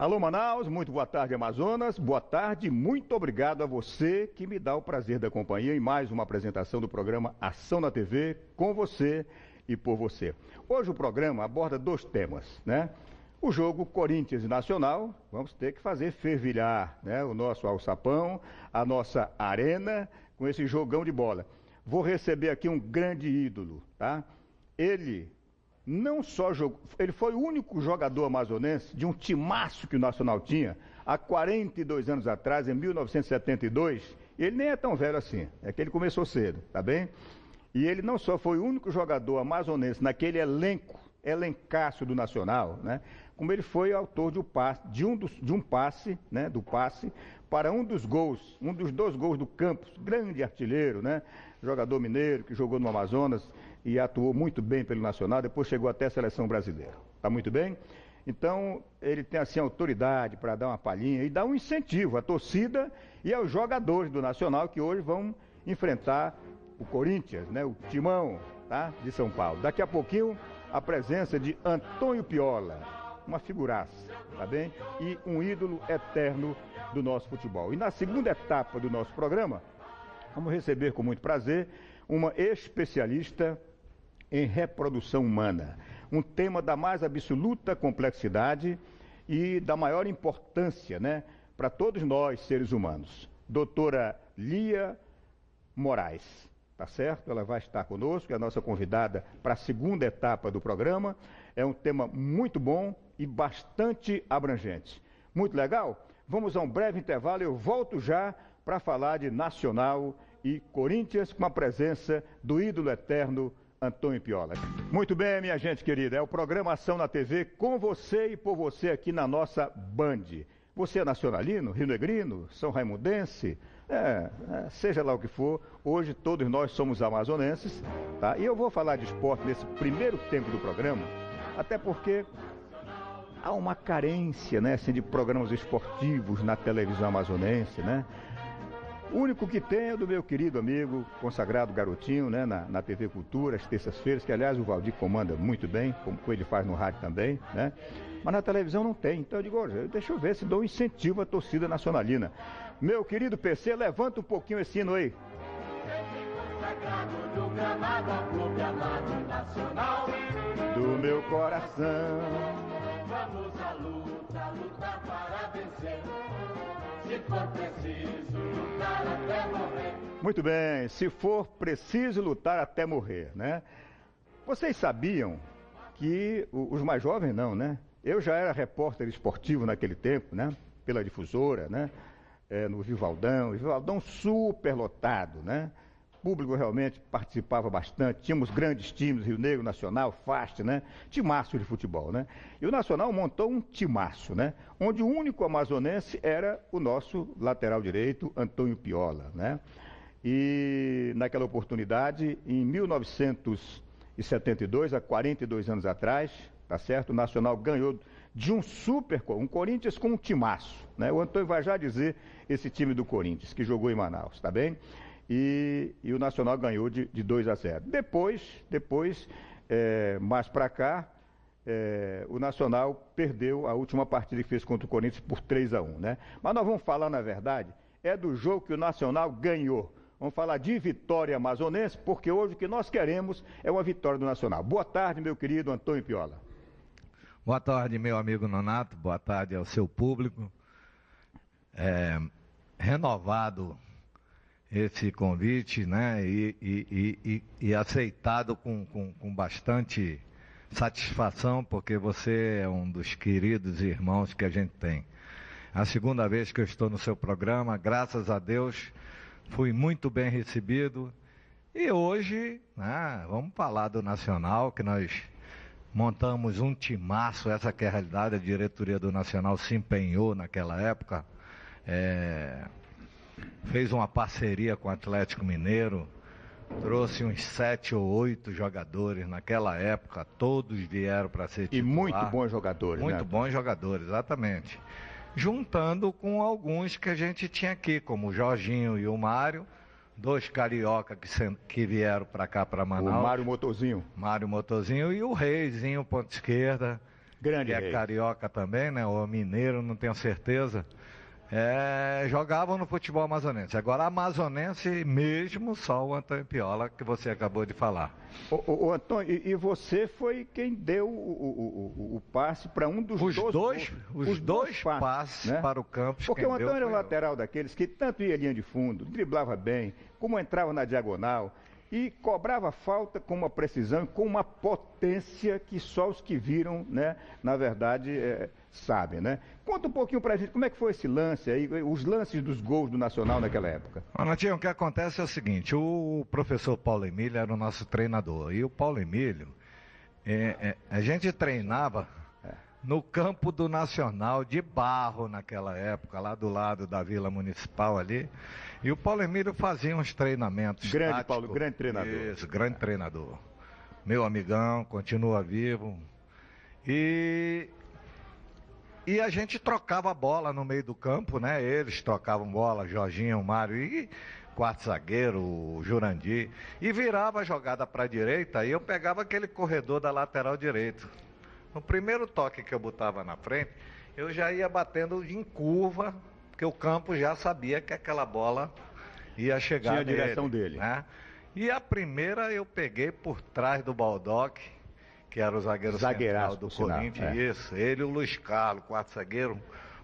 Alô Manaus, muito boa tarde Amazonas, boa tarde, muito obrigado a você que me dá o prazer da companhia em mais uma apresentação do programa Ação na TV, com você e por você. Hoje o programa aborda dois temas, né? O jogo Corinthians e Nacional, vamos ter que fazer fervilhar, né? O nosso alçapão, a nossa arena, com esse jogão de bola. Vou receber aqui um grande ídolo, tá? Ele não só jogou, ele foi o único jogador amazonense de um timaço que o Nacional tinha há 42 anos atrás, em 1972. Ele nem é tão velho assim, é que ele começou cedo, tá bem? E ele não só foi o único jogador amazonense naquele elencaço do Nacional, né? Como ele foi autor de um passe, né? Do passe para um dos dois gols do Campos, grande artilheiro, né? Jogador mineiro que jogou no Amazonas e atuou muito bem pelo Nacional, depois chegou até a seleção brasileira. Tá muito bem? Então, ele tem assim autoridade para dar uma palhinha e dar um incentivo à torcida e aos jogadores do Nacional que hoje vão enfrentar o Corinthians, né? O Timão, tá? De São Paulo. Daqui a pouquinho, a presença de Antônio Piola, uma figuraça, tá bem? E um ídolo eterno do nosso futebol. E na segunda etapa do nosso programa, vamos receber com muito prazer uma especialista em reprodução humana, um tema da mais absoluta complexidade e da maior importância, né, para todos nós, seres humanos. Doutora Lia Moraes, tá certo? Ela vai estar conosco, é a nossa convidada para a segunda etapa do programa. É um tema muito bom e bastante abrangente. Muito legal? Vamos a um breve intervalo e eu volto já para falar de Nacional e Corinthians com a presença do ídolo eterno Antônio Piola. Muito bem, minha gente querida, é o programa Ação na TV com você e por você aqui na nossa Band. Você é nacionalino, rio-negrino, são raimundense, seja lá o que for, hoje todos nós somos amazonenses, tá? E eu vou falar de esporte nesse primeiro tempo do programa, até porque há uma carência, né, assim, de programas esportivos na televisão amazonense, né? O único que tem é do meu querido amigo, consagrado Garotinho, né, na TV Cultura, às terças-feiras, que aliás o Valdir comanda muito bem, como ele faz no rádio também, né? Mas na televisão não tem, então eu digo, deixa eu ver se dou um incentivo à torcida nacionalina. Meu querido PC, levanta um pouquinho esse hino aí. Do meu coração, vamos à luta, lutar para vencer. Se for preciso, lutar até morrer. Muito bem, se for preciso lutar até morrer, né? Vocês sabiam que os mais jovens não, né? Eu já era repórter esportivo naquele tempo, né? Pela difusora, né? No Vivaldão super lotado, né? O público realmente participava bastante, tínhamos grandes times, Rio Negro, Nacional, Fast, né? Timaço de futebol, né? E o Nacional montou um timaço, né? Onde o único amazonense era o nosso lateral direito, Antônio Piola, né? E naquela oportunidade, em 1972, há 42 anos atrás, tá certo? O Nacional ganhou de um Corinthians com um timaço, né? O Antônio vai já dizer esse time do Corinthians, que jogou em Manaus, tá bem? E o Nacional ganhou de 2-0. Depois, mais para cá, o Nacional perdeu a última partida que fez contra o Corinthians por 3-1, né? Mas nós vamos falar, na verdade, do jogo que o Nacional ganhou. Vamos falar de vitória amazonense, porque hoje o que nós queremos é uma vitória do Nacional. Boa tarde, meu querido Antônio Piola. Boa tarde, meu amigo Nonato. Boa tarde ao seu público. Renovado esse convite, né, e aceitado com bastante satisfação, porque você é um dos queridos irmãos que a gente tem. A segunda vez que eu estou no seu programa, graças a Deus, fui muito bem recebido. E hoje, né, vamos falar do Nacional, que nós montamos um timaço, essa que é a realidade, a diretoria do Nacional se empenhou naquela época, fez uma parceria com o Atlético Mineiro, trouxe uns 7 ou 8 jogadores naquela época, todos vieram para ser titular. E muito bons jogadores, muito, né? Bons jogadores, exatamente. Juntando com alguns que a gente tinha aqui, como o Jorginho e o Mário, 2 carioca que vieram para cá, para Manaus. O Mário Motorzinho. Mário Motorzinho e o Reizinho, ponta esquerda. Grande que é rei. carioca também, né? Ou mineiro, não tenho certeza. Jogavam no futebol amazonense. Agora, amazonense mesmo, só o Antônio Piola, que você acabou de falar. Ô, Antônio, e você foi quem deu o passe para um dos Os dois passes, né, para o Campos. Porque o Antônio era um lateral daqueles que tanto ia linha de fundo, driblava bem, como entrava na diagonal e cobrava falta com uma precisão e com uma potência que só os que viram, né, na verdade, sabem, né? Conta um pouquinho pra gente como é que foi esse lance aí, os lances dos gols do Nacional naquela época. Natinho, o que acontece é o seguinte, o professor Paulo Emílio era o nosso treinador, e o Paulo Emílio, a gente treinava no campo do Nacional de barro naquela época, lá do lado da Vila Municipal ali, e o Paulo Emílio fazia uns treinamentos Grande Paulo, grande treinador. Isso, grande treinador. Meu amigão, continua vivo. E a gente trocava a bola no meio do campo, né? Eles trocavam bola, Jorginho, Mário e quarto zagueiro, o Jurandir. E virava a jogada para a direita e eu pegava aquele corredor da lateral direito. No primeiro toque que eu botava na frente, eu já ia batendo em curva, porque o campo já sabia que aquela bola ia chegar Tinha a direção dele. Né? E a primeira eu peguei por trás do Baldock, que era o zagueiro central do Corinthians. Isso, ele e o Luiz Carlos, quarto zagueiro,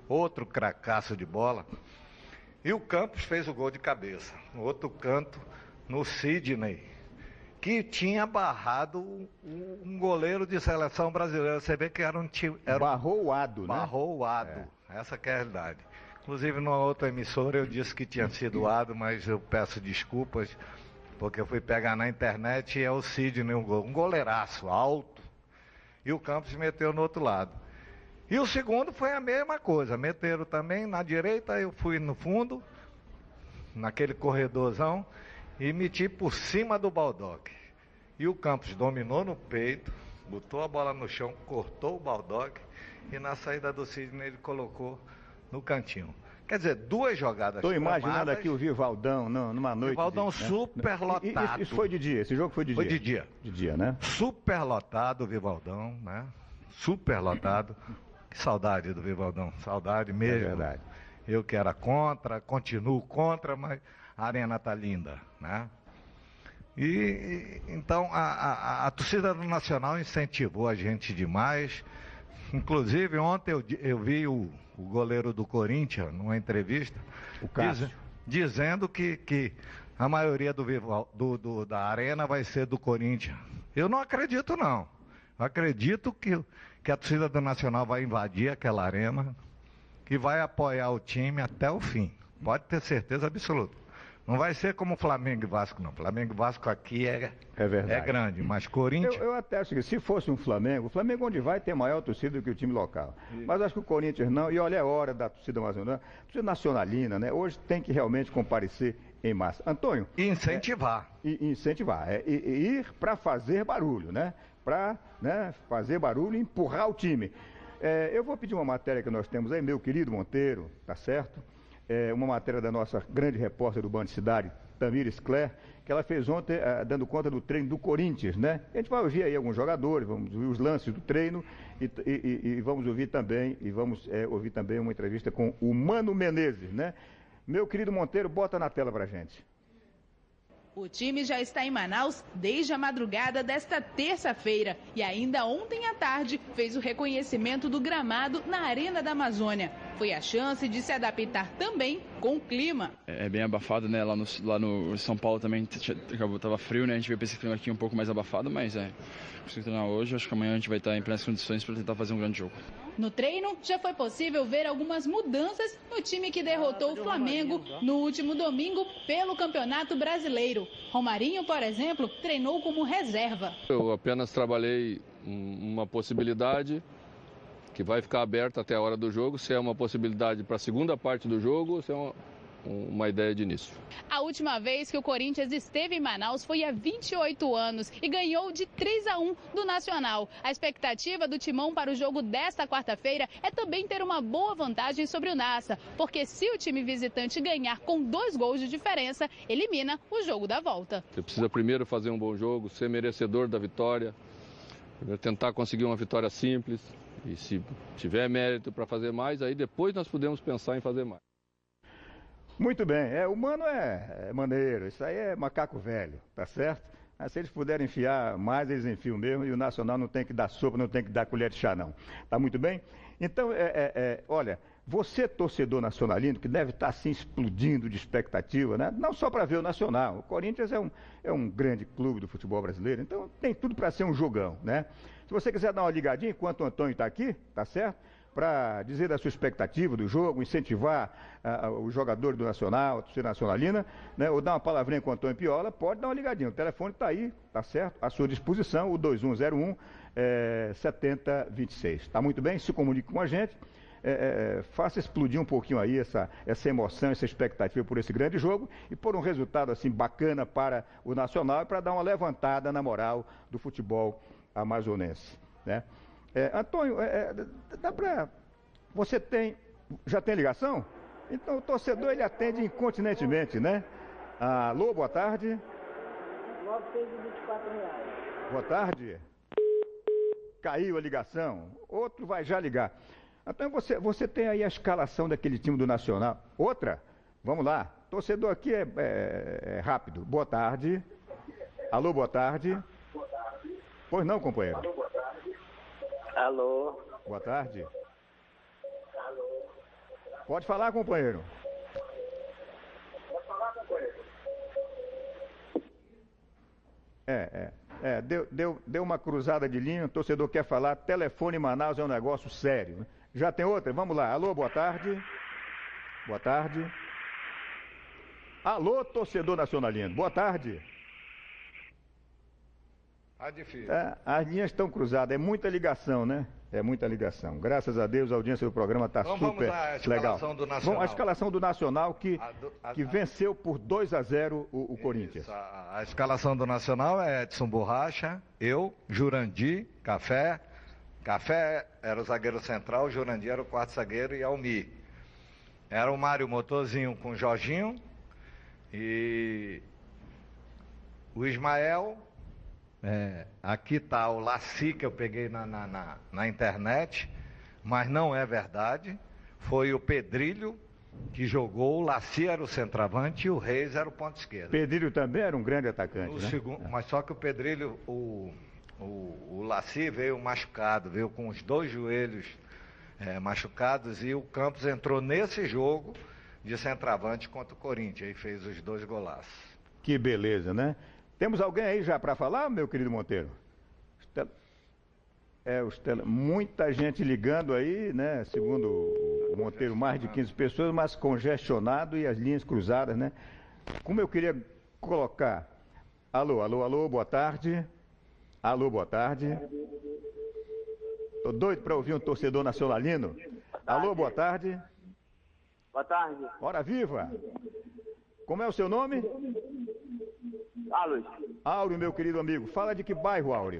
outro cracaço de bola. E o Campos fez o gol de cabeça. No outro canto, no Sidney, que tinha barrado um goleiro de seleção brasileira. Você vê que era um time... Barrou o Ado, né? Barrou o Ado, essa que é a realidade. Inclusive, numa outra emissora, eu disse que tinha sido o Ado, mas eu peço desculpas, porque eu fui pegar na internet e é o Sidney, um goleiraço, alto. E o Campos meteu no outro lado. E o segundo foi a mesma coisa, meteram também na direita, eu fui no fundo, naquele corredorzão, e meti por cima do Baldock. E o Campos dominou no peito, botou a bola no chão, cortou o Baldock, e na saída do Sidney ele colocou no cantinho. Quer dizer, duas jogadas. Estou imaginando aqui o Vivaldão, numa noite. Vivaldão super lotado. Isso foi de dia, esse jogo foi de dia? Foi de dia. De dia, né? Super lotado o Vivaldão, né? Super lotado. Que saudade do Vivaldão, saudade mesmo. É verdade. Eu que era contra, continuo contra, mas a arena está linda, né? E então a torcida do Nacional incentivou a gente demais. Inclusive ontem eu vi o goleiro do Corinthians numa entrevista, o Cássio, dizendo que a maioria da arena vai ser do Corinthians. Eu não acredito não. Eu acredito que a torcida do Nacional vai invadir aquela arena e vai apoiar o time até o fim. Pode ter certeza absoluta. Não vai ser como Flamengo e Vasco, não. Flamengo e Vasco aqui é grande, mas Corinthians... Eu até acho que se fosse um Flamengo, o Flamengo onde vai ter maior torcida do que o time local. Mas acho que o Corinthians não. E olha, é hora da torcida amazonina, torcida nacionalina, né? Hoje tem que realmente comparecer em massa. Antônio... Incentivar. Incentivar. Ir para fazer barulho, né? Para fazer barulho e empurrar o time. Eu vou pedir uma matéria que nós temos aí, meu querido Monteiro, tá certo? Uma matéria da nossa grande repórter do Band Cidade, Tamires Cler, que ela fez ontem, dando conta do treino do Corinthians, né? A gente vai ouvir aí alguns jogadores, vamos ouvir os lances do treino e vamos ouvir também, ouvir também uma entrevista com o Mano Menezes, né? Meu querido Monteiro, bota na tela pra gente. O time já está em Manaus desde a madrugada desta terça-feira e ainda ontem à tarde fez o reconhecimento do gramado na Arena da Amazônia. Foi a chance de se adaptar também com o clima. É bem abafado, né? Lá no São Paulo também estava frio, né? A gente veio para esse clima aqui um pouco mais abafado, mas preciso treinar hoje. Acho que amanhã a gente vai estar em plenas condições para tentar fazer um grande jogo. No treino, já foi possível ver algumas mudanças no time que derrotou o Flamengo no último domingo pelo Campeonato Brasileiro. Romarinho, por exemplo, treinou como reserva. Eu apenas trabalhei uma possibilidade que vai ficar aberta até a hora do jogo, se é uma possibilidade para a segunda parte do jogo ou se é uma ideia de início. A última vez que o Corinthians esteve em Manaus foi há 28 anos e ganhou de 3-1 do Nacional. A expectativa do Timão para o jogo desta quarta-feira é também ter uma boa vantagem sobre o Nassa, porque se o time visitante ganhar com 2 gols de diferença, elimina o jogo da volta. Você precisa primeiro fazer um bom jogo, ser merecedor da vitória, tentar conseguir uma vitória simples, E se tiver mérito para fazer mais, aí depois nós podemos pensar em fazer mais. Muito bem, o Mano é maneiro, isso aí é macaco velho, tá certo? Mas se eles puderem enfiar mais, eles enfiam mesmo, e o Nacional não tem que dar sopa, não tem que dar colher de chá, não. Tá muito bem? Então, olha, você, torcedor nacionalino, que deve estar assim explodindo de expectativa, né? Não só para ver o Nacional. O Corinthians é um grande clube do futebol brasileiro, então tem tudo para ser um jogão, né? Se você quiser dar uma ligadinha enquanto o Antônio está aqui, tá certo? Para dizer da sua expectativa do jogo, incentivar o jogador do Nacional, a torcida nacionalina, né? Ou dar uma palavrinha com o Antônio Piola, pode dar uma ligadinha. O telefone está aí, tá certo? À sua disposição, o 2101 7026. Tá muito bem? Se comunique com a gente. Faça explodir um pouquinho aí essa emoção, essa expectativa por esse grande jogo e por um resultado assim bacana para o Nacional e para dar uma levantada na moral do futebol amazonense, né? Antônio, dá para... Você já tem ligação? Então o torcedor ele atende incontinentemente, né? Alô, boa tarde. 924 reais. Boa tarde. Caiu a ligação. Outro vai já ligar. Então você tem aí a escalação daquele time do Nacional. Outra? Vamos lá. Torcedor aqui é rápido. Boa tarde. Alô, boa tarde. Pois não, companheiro? Alô. Boa tarde. Pode falar, companheiro. Deu uma cruzada de linha, o torcedor quer falar, telefone em Manaus é um negócio sério, né? Já tem outra? Vamos lá. Alô, boa tarde. Boa tarde. Alô, torcedor nacionalino. Boa tarde. Tá difícil. As linhas estão cruzadas, é muita ligação, né? É muita ligação. Graças a Deus a audiência do programa está super vamos à escalação legal. Do Nacional. Bom, a escalação do Nacional que venceu por 2-0 o Corinthians. A escalação do Nacional é Edson Borracha, eu, Jurandir, Café. Café era o zagueiro central, Jurandir era o quarto zagueiro e Almir. Era o Mário Motorzinho com o Jorginho e o Ismael. Aqui está o Laci que eu peguei na internet, mas não é verdade. Foi o Pedrilho que jogou, o Laci era o centroavante e o Reis era o ponto esquerdo. Pedrilho também era um grande atacante, né? Mas só que o Pedrilho, o Laci veio machucado, veio com os dois joelhos machucados e o Campos entrou nesse jogo de centroavante contra o Corinthians e fez os 2 golaços. Que beleza, né? Temos alguém aí já para falar, meu querido Monteiro? Muita gente ligando aí, né? Segundo o Monteiro, mais de 15 pessoas, mas congestionado e as linhas cruzadas, né? Como eu queria colocar... Alô, boa tarde. Alô, boa tarde. Tô doido para ouvir um torcedor nacionalino. Alô, boa tarde. Boa tarde. Hora viva. Como é o seu nome? Áureo. Áureo, meu querido amigo. Fala de que bairro, Áureo?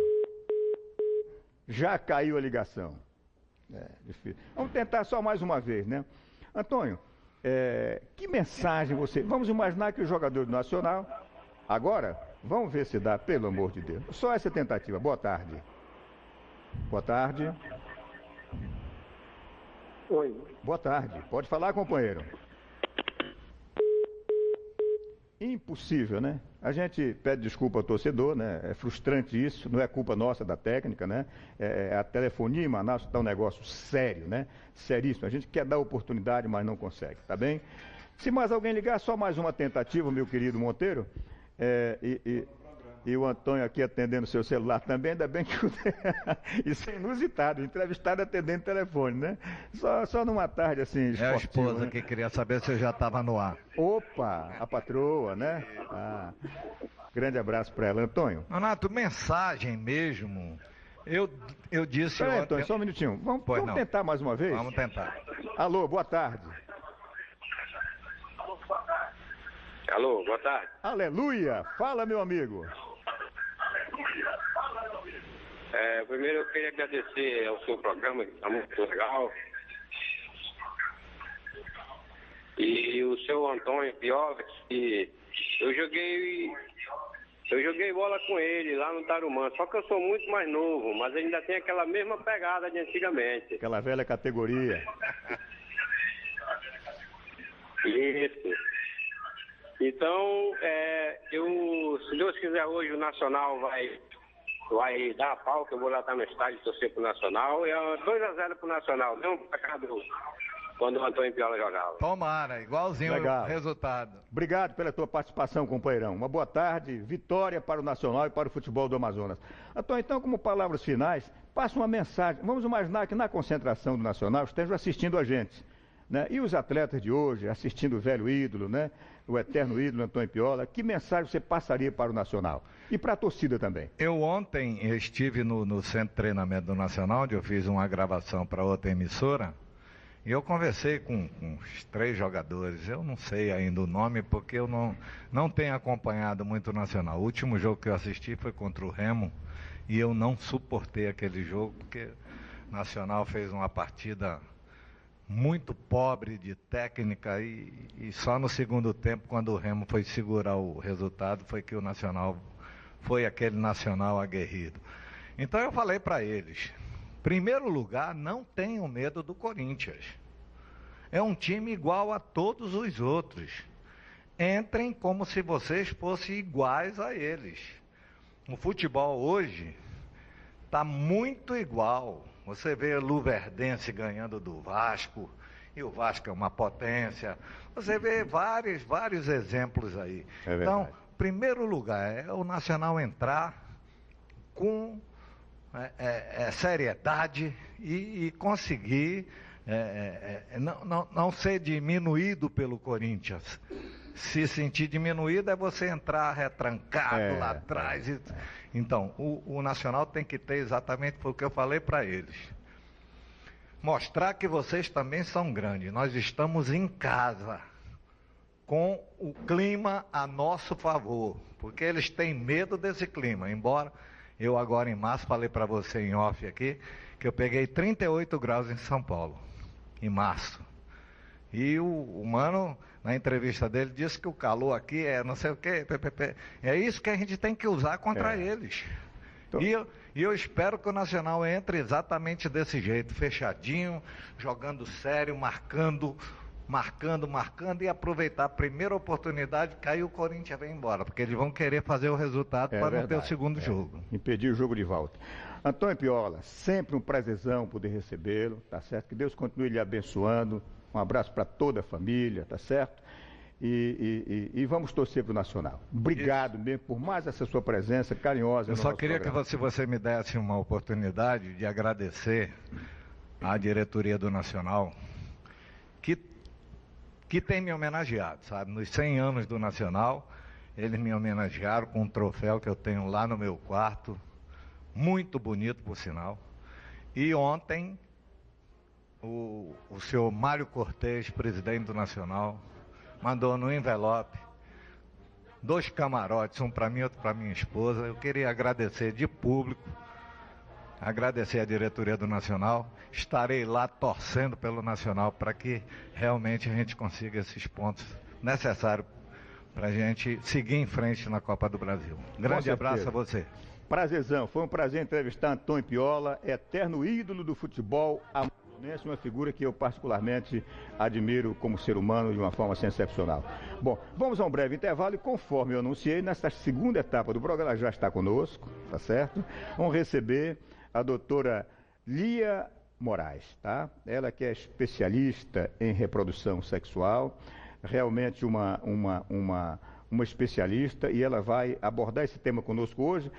Já caiu a ligação. Difícil. Vamos tentar só mais uma vez, né? Antônio, que mensagem você... Vamos imaginar que o jogador do Nacional... Agora, vamos ver se dá, pelo amor de Deus. Só essa tentativa. Boa tarde. Boa tarde. Oi. Boa tarde. Pode falar, companheiro. Impossível, né? A gente pede desculpa ao torcedor, né? É frustrante isso, não é culpa nossa da técnica, né? A telefonia em Manaus está um negócio sério, né? Seríssimo. A gente quer dar oportunidade, mas não consegue, tá bem? Se mais alguém ligar, só mais uma tentativa, meu querido Monteiro. E o Antônio aqui atendendo o seu celular também, ainda bem que isso é inusitado, entrevistado atendendo telefone, né? Só numa tarde assim, esportiva, a esposa, né? Que queria saber se eu já estava no ar. Opa, a patroa, né? Grande abraço para ela. Antônio. Renato, mensagem mesmo. Eu disse... Peraí, Antônio, só um minutinho. Vamos tentar mais uma vez? Vamos tentar. Alô, boa tarde. Alô, boa tarde. Aleluia! Fala, meu amigo. Primeiro eu queria agradecer ao seu programa, que está muito legal. E o seu Antônio Piola, que eu joguei Eu joguei bola com ele lá no Tarumã, só que eu sou muito mais novo, mas ainda tem aquela mesma pegada de antigamente. Aquela velha categoria. Isso. Então, se Deus quiser, hoje o Nacional vai dar a pau, que eu vou lá estar no estádio torcer pro Nacional. E é 2-0 pro Nacional, mesmo placar quando o Antônio Piola jogava. Tomara, igualzinho Legal. o resultado. Obrigado pela tua participação, companheirão. Uma boa tarde, vitória para o Nacional e para o futebol do Amazonas. Antônio, então, como palavras finais, passa uma mensagem. Vamos imaginar que na concentração do Nacional estejam assistindo a gente, né? E os atletas de hoje, assistindo o velho ídolo, né? O eterno ídolo Antônio Piola, que mensagem você passaria para o Nacional? E para a torcida também? Eu ontem estive no centro de treinamento do Nacional, onde eu fiz uma gravação para outra emissora, e eu conversei com os 3 jogadores. Eu não sei ainda o nome, porque eu não tenho acompanhado muito o Nacional. O último jogo que eu assisti foi contra o Remo, e eu não suportei aquele jogo, porque o Nacional fez uma partida muito pobre de técnica, e só no segundo tempo, quando o Remo foi segurar o resultado, foi que o Nacional foi aquele Nacional aguerrido. Então eu falei para eles, primeiro lugar, não tenham medo do Corinthians. É um time igual a todos os outros. Entrem como se vocês fossem iguais a eles. O futebol hoje está muito igual. Você vê Luverdense ganhando do Vasco, e o Vasco é uma potência. Você vê vários exemplos aí. Então, primeiro lugar, é o Nacional entrar com seriedade e conseguir não ser diminuído pelo Corinthians. Se sentir diminuído é você entrar retrancado lá atrás. Então, o Nacional tem que ter exatamente o que eu falei para eles. Mostrar que vocês também são grandes. Nós estamos em casa, com o clima a nosso favor, porque eles têm medo desse clima. Embora eu agora em março falei para você em off aqui, que eu peguei 38 graus em São Paulo, em março. E o mano, na entrevista dele, disse que o calor aqui é não sei o quê, é isso que a gente tem que usar contra eles. Então, e eu espero que o Nacional entre exatamente desse jeito, fechadinho, jogando sério, marcando, e aproveitar a primeira oportunidade que aí o Corinthians vem embora, porque eles vão querer fazer o resultado para não ter o segundo jogo. Impedir o jogo de volta. Antônio Piola, sempre um prazerzão poder recebê-lo, tá certo? Que Deus continue lhe abençoando. Um abraço para toda a família, tá certo? E vamos torcer para o Nacional. Obrigado mesmo por mais essa sua presença carinhosa. Eu só queria que você me desse uma oportunidade de agradecer à diretoria do Nacional, que tem me homenageado, sabe? Nos 100 anos do Nacional, eles me homenagearam com um troféu que eu tenho lá no meu quarto, muito bonito, por sinal. E ontem, o senhor Mário Cortez, presidente do Nacional, mandou no envelope 2 camarotes, um para mim e outro para minha esposa. Eu queria agradecer de público, agradecer a diretoria do Nacional. Estarei lá torcendo pelo Nacional para que realmente a gente consiga esses pontos necessários para a gente seguir em frente na Copa do Brasil. Grande abraço a você. Prazerzão, foi um prazer entrevistar Antônio Piola, eterno ídolo do futebol amazonense, uma figura que eu particularmente admiro como ser humano de uma forma sensacional. Bom, vamos a um breve intervalo e conforme eu anunciei, nesta segunda etapa do programa, ela já está conosco, tá certo? Vamos receber a doutora Lia Moraes, tá? Ela que é especialista em reprodução sexual, realmente uma especialista, e ela vai abordar esse tema conosco hoje,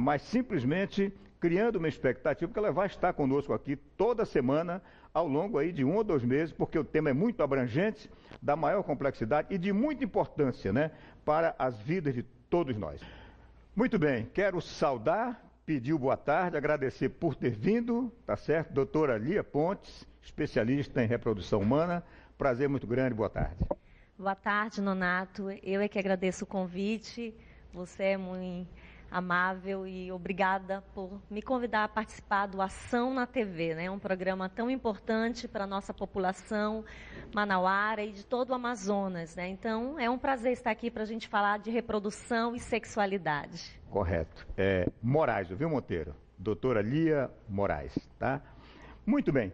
mas simplesmente criando uma expectativa, porque ela vai estar conosco aqui toda semana, ao longo aí de 1 ou 2 meses, porque o tema é muito abrangente, da maior complexidade e de muita importância, né, para as vidas de todos nós. Muito bem, quero saudar, pedir boa tarde, agradecer por ter vindo, tá certo? Doutora Lia Pontes, especialista em reprodução humana, prazer muito grande, boa tarde. Boa tarde, Nonato. Eu é que agradeço o convite. Você é amável, e obrigada por me convidar a participar do Ação na TV, né? Um programa tão importante para a nossa população manauara e de todo o Amazonas, né? Então, é um prazer estar aqui para a gente falar de reprodução e sexualidade. Correto. Moraes, viu, Monteiro? Doutora Lia Moraes, tá? Muito bem.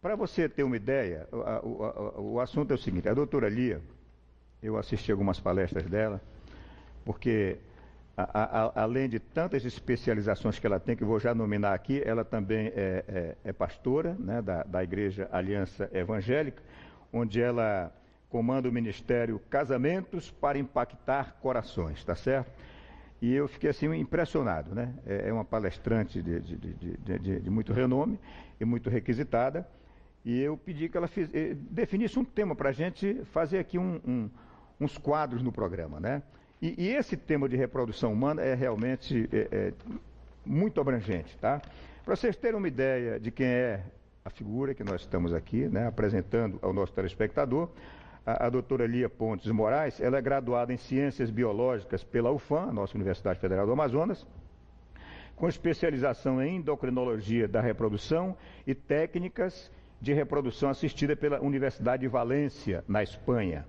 Para você ter uma ideia, o assunto é o seguinte: a doutora Lia, eu assisti algumas palestras dela, porque além de tantas especializações que ela tem, que eu vou já nominar aqui, ela também é pastora, né, da Igreja Aliança Evangélica, onde ela comanda o ministério Casamentos para Impactar Corações, tá certo? E eu fiquei assim impressionado, né? É uma palestrante de muito renome e muito requisitada, e eu pedi que ela definisse um tema para a gente fazer aqui uns quadros no programa, né? E esse tema de reprodução humana é realmente muito abrangente, tá? Para vocês terem uma ideia de quem é a figura que nós estamos aqui, né, apresentando ao nosso telespectador, a doutora Lia Pontes Moraes, ela é graduada em Ciências Biológicas pela UFAM, a nossa Universidade Federal do Amazonas, com especialização em Endocrinologia da Reprodução e Técnicas de Reprodução Assistida pela Universidade de Valência, na Espanha.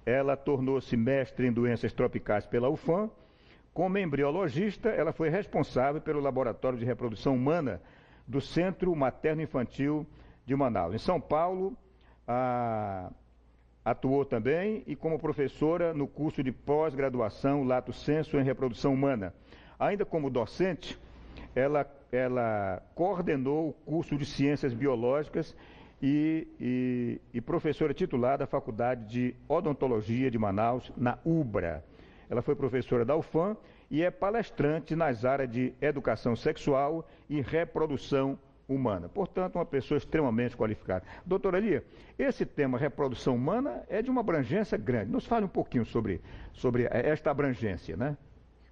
Ela tornou-se mestre em doenças tropicais pela UFAM. Como embriologista, ela foi responsável pelo Laboratório de Reprodução Humana do Centro Materno-Infantil de Manaus. Em São Paulo, atuou também e como professora no curso de pós-graduação Lato Sensu em Reprodução Humana. Ainda como docente, ela coordenou o curso de Ciências Biológicas e professora titular da Faculdade de Odontologia de Manaus, na UBRA. Ela foi professora da UFAM e é palestrante nas áreas de educação sexual e reprodução humana. Portanto, uma pessoa extremamente qualificada. Doutora Lia, esse tema reprodução humana é de uma abrangência grande. Nos fale um pouquinho sobre esta abrangência, né?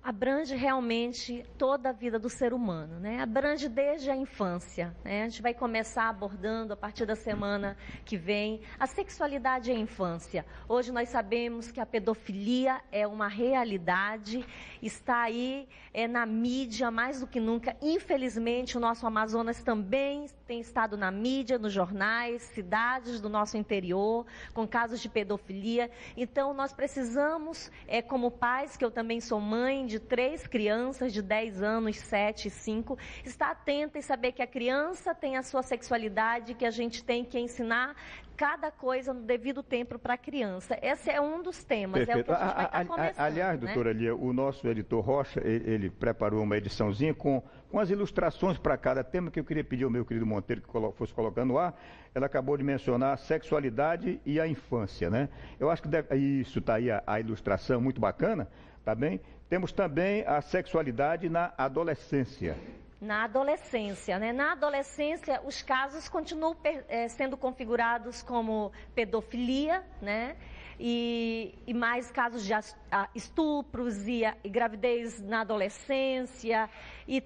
Abrange realmente toda a vida do ser humano, né? Abrange desde a infância, né? A gente vai começar abordando a partir da semana que vem a sexualidade e a infância. Hoje nós sabemos que a pedofilia é uma realidade, está aí na mídia mais do que nunca. Infelizmente, o nosso Amazonas também tem estado na mídia, nos jornais, cidades do nosso interior, com casos de pedofilia. Então, nós precisamos, como pais, que eu também sou mãe de 3 crianças de 10 anos, 7 e 5, estar atenta e saber que a criança tem a sua sexualidade, que a gente tem que ensinar cada coisa no devido tempo para a criança. Esse é um dos temas. Perfeito. É o que a gente vai estar começando. Aliás, doutora Lia, o nosso editor Rocha, ele preparou uma ediçãozinha com as ilustrações para cada tema, que eu queria pedir ao meu querido Monteiro que fosse colocando no ar. Ela acabou de mencionar a sexualidade e a infância, né? Eu acho que isso está aí a ilustração muito bacana, tá bem? Temos também a sexualidade na adolescência. Na adolescência, né? Na adolescência, os casos continuam sendo configurados como pedofilia, né? E mais casos de estupros e gravidez na adolescência. E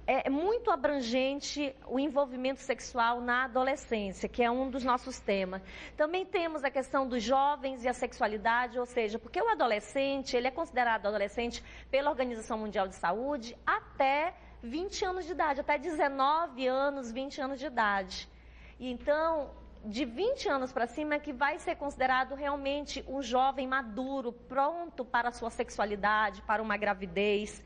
é muito abrangente o envolvimento sexual na adolescência, que é um dos nossos temas. Também temos a questão dos jovens e a sexualidade, ou seja, porque o adolescente, ele é considerado adolescente pela Organização Mundial de Saúde até 20 anos de idade, até 19 anos, 20 anos de idade. E então, de 20 anos para cima é que vai ser considerado realmente um jovem maduro, pronto para a sua sexualidade, para uma gravidez.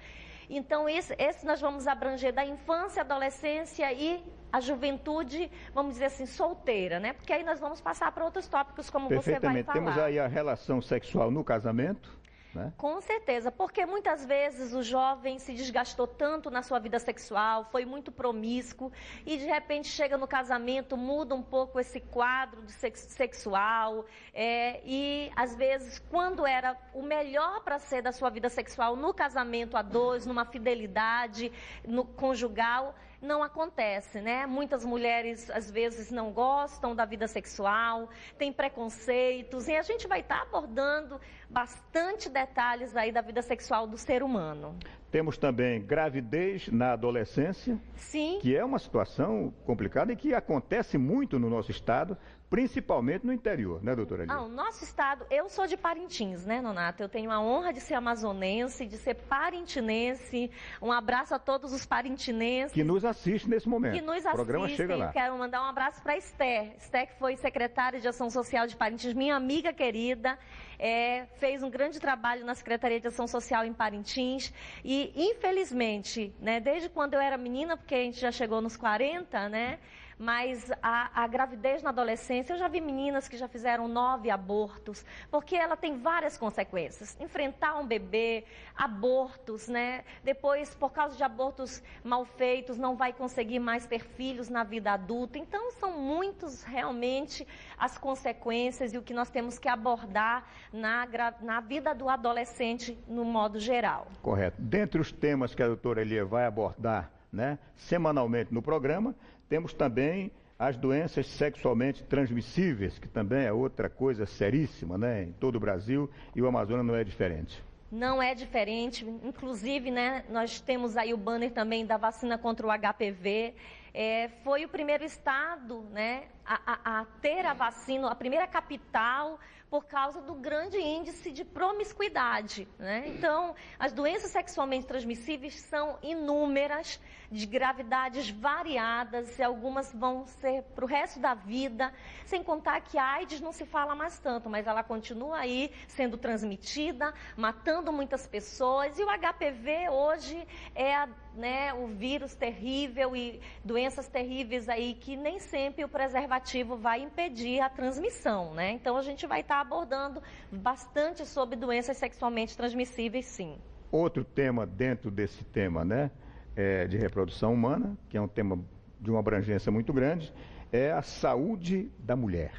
Então, esse nós vamos abranger da infância, adolescência e a juventude, vamos dizer assim, solteira, né? Porque aí nós vamos passar para outros tópicos, como você vai falar. Temos aí a relação sexual no casamento, né? Com certeza, porque muitas vezes o jovem se desgastou tanto na sua vida sexual, foi muito promíscuo e de repente chega no casamento, muda um pouco esse quadro de sexual e às vezes quando era o melhor para ser da sua vida sexual no casamento a 2, numa fidelidade no conjugal, não acontece, né? Muitas mulheres, às vezes, não gostam da vida sexual, têm preconceitos, e a gente vai estar abordando bastante detalhes aí da vida sexual do ser humano. Temos também gravidez na adolescência, Sim. que é uma situação complicada e que acontece muito no nosso estado, principalmente no interior, né, doutora Lia? O nosso estado, eu sou de Parintins, né, Nonato? Eu tenho a honra de ser amazonense, de ser parintinense. Um abraço a todos os parintinenses. Que nos assiste nesse momento. Que nos O programa assistem. chega lá. Quero mandar um abraço para Esther. Esther, que foi secretária de Ação Social de Parintins, minha amiga querida, fez um grande trabalho na Secretaria de Ação Social em Parintins. E, infelizmente, né, desde quando eu era menina, porque a gente já chegou nos 40, né? Mas a gravidez na adolescência, eu já vi meninas que já fizeram 9 abortos, porque ela tem várias consequências. Enfrentar um bebê, abortos, né? Depois, por causa de abortos mal feitos, não vai conseguir mais ter filhos na vida adulta. Então, são muitos realmente as consequências e o que nós temos que abordar na vida do adolescente no modo geral. Correto. Dentre os temas que a doutora Elia vai abordar, né, semanalmente no programa, temos também as doenças sexualmente transmissíveis, que também é outra coisa seríssima, né, em todo o Brasil, e o Amazonas não é diferente. Não é diferente, inclusive, né, nós temos aí o banner também da vacina contra o HPV. Foi o primeiro estado, né, a ter a vacina, a primeira capital, por causa do grande índice de promiscuidade, né? Então, as doenças sexualmente transmissíveis são inúmeras, de gravidades variadas, e algumas vão ser para o resto da vida, sem contar que a AIDS não se fala mais tanto, mas ela continua aí sendo transmitida, matando muitas pessoas, e o HPV hoje é o vírus terrível e doenças terríveis aí que nem sempre o preservativo vai impedir a transmissão, né? Então a gente vai estar abordando bastante sobre doenças sexualmente transmissíveis, sim. Outro tema dentro desse tema, né, de reprodução humana, que é um tema de uma abrangência muito grande, é a saúde da mulher.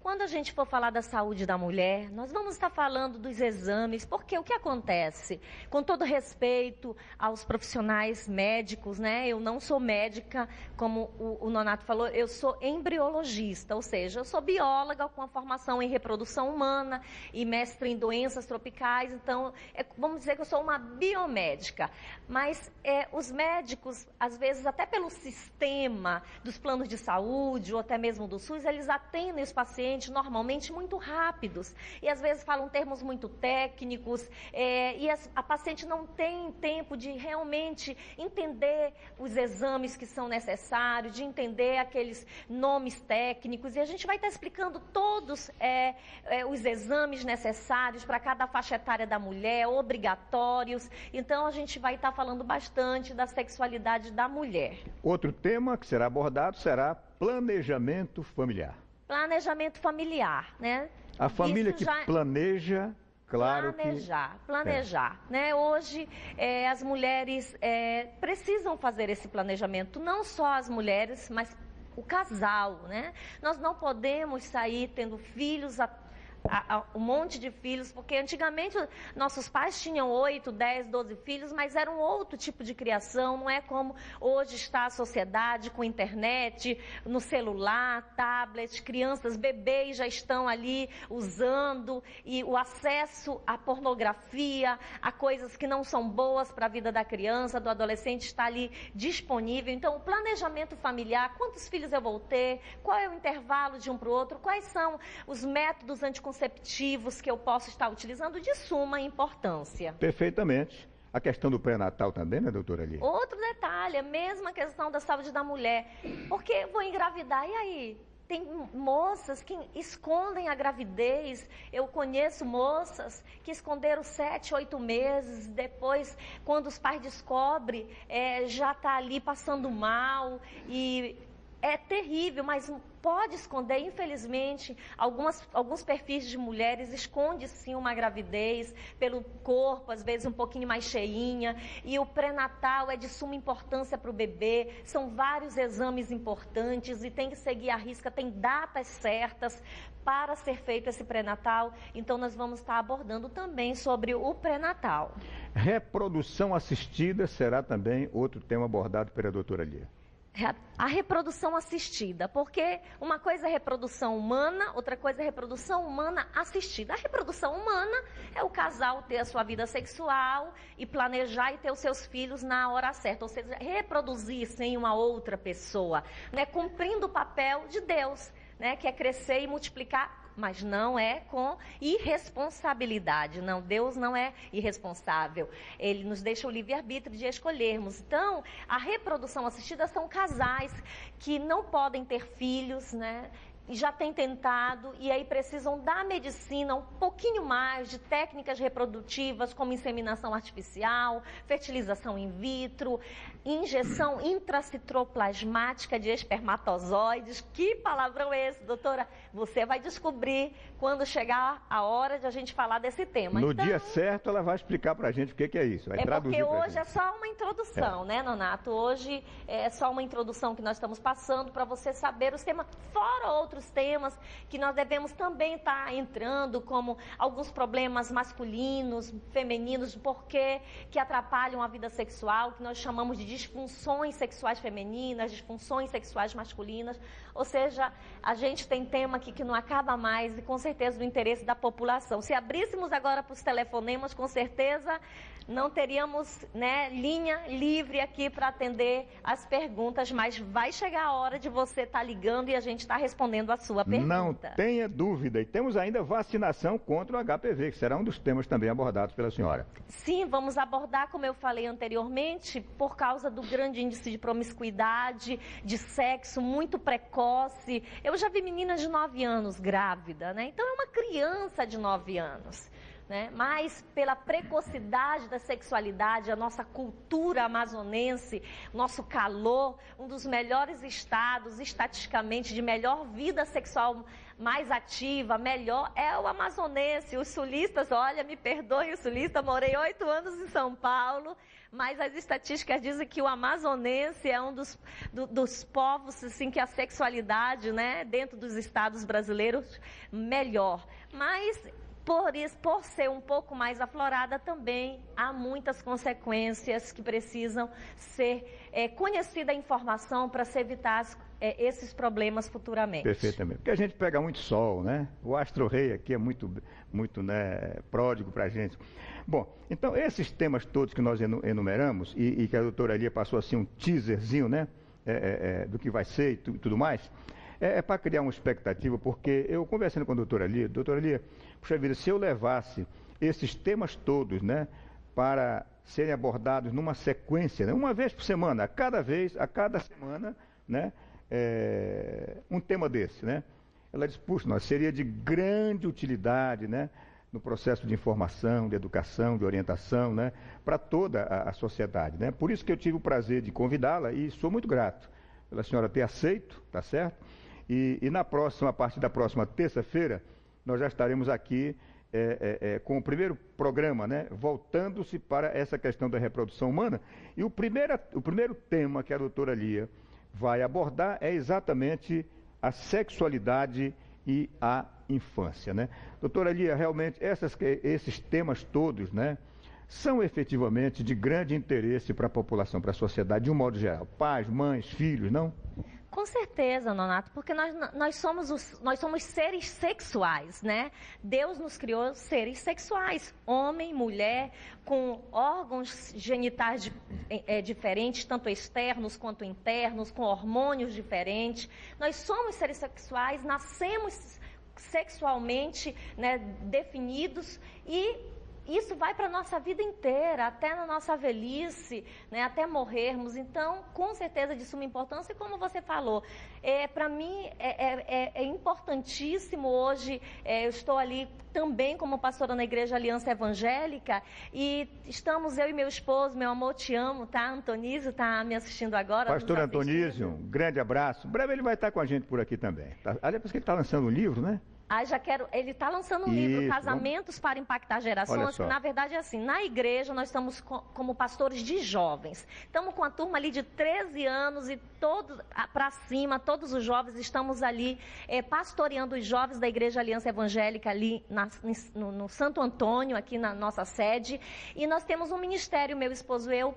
Quando a gente for falar da saúde da mulher, nós vamos estar falando dos exames, porque o que acontece? Com todo respeito aos profissionais médicos, né? Eu não sou médica, como o Nonato falou, eu sou embriologista, ou seja, eu sou bióloga com a formação em reprodução humana e mestre em doenças tropicais, então, vamos dizer que eu sou uma biomédica. Mas os médicos, às vezes, até pelo sistema dos planos de saúde, ou até mesmo do SUS, eles atendem os pacientes normalmente muito rápidos e às vezes falam termos muito técnicos e a paciente não tem tempo de realmente entender os exames que são necessários, de entender aqueles nomes técnicos, e a gente vai estar explicando todos os exames necessários para cada faixa etária da mulher, obrigatórios. Então a gente vai estar falando bastante da sexualidade da mulher. Outro tema que será abordado será planejamento familiar. Planejamento familiar, né? A família Isso que já... planeja, claro Planejar, né? Hoje, as mulheres precisam fazer esse planejamento, não só as mulheres, mas o casal, né? Nós não podemos sair tendo filhos um monte de filhos, porque antigamente nossos pais tinham 8, 10, 12 filhos, mas era um outro tipo de criação, não é como hoje está a sociedade com internet, no celular, tablet, crianças, bebês já estão ali usando, e o acesso à pornografia, a coisas que não são boas para a vida da criança, do adolescente, está ali disponível. Então, o planejamento familiar, quantos filhos eu vou ter, qual é o intervalo de um para o outro, quais são os métodos anticonceptivos que eu posso estar utilizando, de suma importância. Perfeitamente. A questão do pré-natal também, né, doutora Lia? Outro detalhe, a mesma questão da saúde da mulher. Porque eu vou engravidar, e aí? Tem moças que escondem a gravidez. Eu conheço moças que esconderam 7, 8 meses. Depois, quando os pais descobrem, já está ali passando mal. E é terrível, mas pode esconder, infelizmente, alguns perfis de mulheres escondem sim uma gravidez pelo corpo, às vezes um pouquinho mais cheinha, e o pré-natal é de suma importância para o bebê, são vários exames importantes e tem que seguir a risca, tem datas certas para ser feito esse pré-natal, então nós vamos estar abordando também sobre o pré-natal. Reprodução assistida será também outro tema abordado pela doutora Lia. a reprodução assistida, porque uma coisa é reprodução humana, outra coisa é reprodução humana assistida. A reprodução humana é o casal ter a sua vida sexual e planejar e ter os seus filhos na hora certa, ou seja, reproduzir sem uma outra pessoa, né, cumprindo o papel de Deus, né, que é crescer e multiplicar, mas não é com irresponsabilidade. Não, Deus não é irresponsável. Ele nos deixa o livre-arbítrio de escolhermos. Então, a reprodução assistida são casais que não podem ter filhos, né? E já têm tentado, e aí precisam da medicina um pouquinho mais de técnicas reprodutivas, como inseminação artificial, fertilização in vitro, injeção intracitoplasmática de espermatozoides. Que palavrão é esse, doutora? Você vai descobrir quando chegar a hora de a gente falar desse tema. No dia certo, ela vai explicar pra gente o que é isso. Vai traduzir porque hoje é só uma introdução, né, Nonato? Hoje é só uma introdução que nós estamos passando para você saber os temas, fora outros temas que nós devemos também estar entrando, como alguns problemas masculinos, femininos, porque que atrapalham a vida sexual, que nós chamamos de disfunções sexuais femininas, disfunções sexuais masculinas. Ou seja, a gente tem tema aqui que não acaba mais e com certeza do interesse da população. Se abríssemos agora para os telefonemas, com certeza não teríamos, né, linha livre aqui para atender as perguntas, mas vai chegar a hora de você estar ligando e a gente está respondendo a sua pergunta. Não tenha dúvida. E temos ainda vacinação contra o HPV, que será um dos temas também abordados pela senhora. Sim, vamos abordar, como eu falei anteriormente, por causa do grande índice de promiscuidade, de sexo muito precoce. Eu já vi meninas de 9 anos grávida, né? Então é uma criança de 9 anos. Né? Mas pela precocidade da sexualidade, a nossa cultura amazonense, nosso calor, um dos melhores estados, estatisticamente, de melhor vida sexual, mais ativa, melhor, é o amazonense. Os sulistas, olha, me perdoem o sulista, morei 8 anos em São Paulo, mas as estatísticas dizem que o amazonense é um dos povos, assim, que a sexualidade, né, dentro dos estados brasileiros, melhor. Mas por ser um pouco mais aflorada, também há muitas consequências que precisam ser conhecida a informação para se evitar esses problemas futuramente. Perfeitamente. Porque a gente pega muito sol, né? O astro-rei aqui é muito né, pródigo para a gente. Bom, então esses temas todos que nós enumeramos e que a doutora Lia passou assim um teaserzinho, né? Do que vai ser e tudo mais, é para criar uma expectativa, porque eu conversando com a doutora Lia, puxa vida, se eu levasse esses temas todos, né, para serem abordados numa sequência, né, uma vez por semana, a cada semana, né, um tema desse, né, ela disse, puxa, seria de grande utilidade, né, no processo de informação, de educação, de orientação, né, para toda a sociedade, né, por isso que eu tive o prazer de convidá-la e sou muito grato pela senhora ter aceito, tá certo? E a partir da próxima terça-feira, nós já estaremos aqui com o primeiro programa, né, voltando-se para essa questão da reprodução humana. E o primeiro tema que a doutora Lia vai abordar é exatamente a sexualidade e a infância, né? Doutora Lia, realmente esses temas todos, né, são efetivamente de grande interesse para a população, para a sociedade de um modo geral. Pais, mães, filhos, não? Com certeza, Nonato, porque nós somos seres sexuais, né? Deus nos criou seres sexuais, homem, mulher, com órgãos genitais diferentes, tanto externos quanto internos, com hormônios diferentes. Nós somos seres sexuais, nascemos sexualmente, né, definidos, e isso vai para a nossa vida inteira, até na nossa velhice, né, até morrermos. Então, com certeza de suma importância, e como você falou, para mim é importantíssimo hoje, eu estou ali também como pastora na Igreja Aliança Evangélica, e estamos, eu e meu esposo, meu amor, te amo, tá? Antonísio está me assistindo agora. Pastor Antonísio, um grande abraço. Breve ele vai estar com a gente por aqui também. Tá? Aliás, porque ele está lançando um livro, né? já quero. Ele está lançando um livro, Casamentos para Impactar Gerações, que na verdade é assim, na igreja nós estamos como pastores de jovens. Estamos com a turma ali de 13 anos e todos para cima, todos os jovens, estamos ali pastoreando os jovens da Igreja Aliança Evangélica ali no Santo Antônio, aqui na nossa sede. E nós temos um ministério, meu esposo e eu,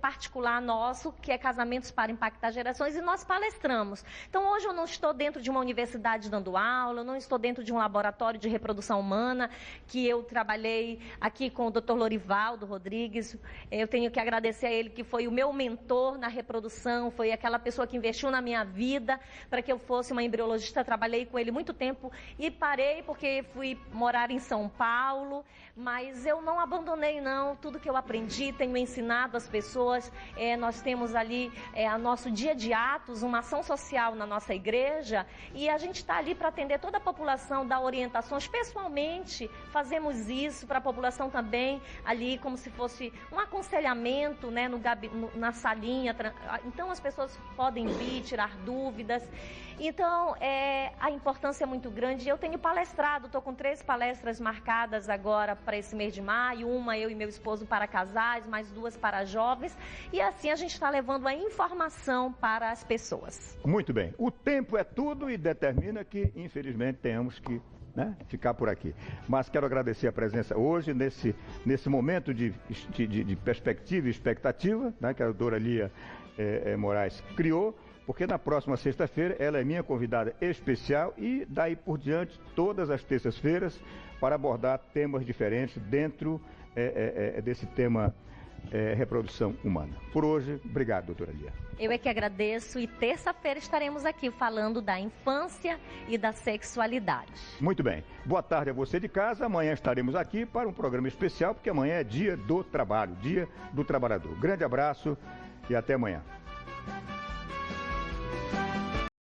particular nosso, que é Casamentos para Impactar Gerações, e nós palestramos. Então hoje eu não estou dentro de uma universidade dando aula, eu não estou dentro de um laboratório de reprodução humana, que eu trabalhei aqui com o Dr. Lorivaldo Rodrigues. Eu tenho que agradecer a ele, que foi o meu mentor na reprodução, foi aquela pessoa que investiu na minha vida para que eu fosse uma embriologista. Trabalhei com ele muito tempo e parei porque fui morar em São Paulo, mas eu não abandonei não, tudo que eu aprendi, tenho ensinado às pessoas. Nós temos ali a nosso dia de atos, uma ação social na nossa igreja, e a gente está ali para atender toda a população, dar orientações pessoalmente. Fazemos isso para a população também, ali como se fosse um aconselhamento, né, na salinha. Então as pessoas podem vir, tirar dúvidas. Então a importância é muito grande. Eu tenho palestrado, estou com 3 palestras marcadas agora para esse mês de maio, uma eu e meu esposo para casais, mais 2 para jovens, e assim a gente está levando a informação para as pessoas. Muito bem, o tempo é tudo e determina que, infelizmente, tenhamos que ficar por aqui. Mas quero agradecer a presença hoje, nesse momento de perspectiva e expectativa, que a doutora Lia Moraes criou, porque na próxima sexta-feira ela é minha convidada especial e daí por diante, todas as terças-feiras, para abordar temas diferentes dentro desse tema reprodução humana. Por hoje, obrigado, doutora Lia. Eu é que agradeço, e terça-feira estaremos aqui falando da infância e da sexualidade. Muito bem. Boa tarde a você de casa. Amanhã estaremos aqui para um programa especial, porque amanhã é dia do trabalho, dia do trabalhador. Grande abraço e até amanhã.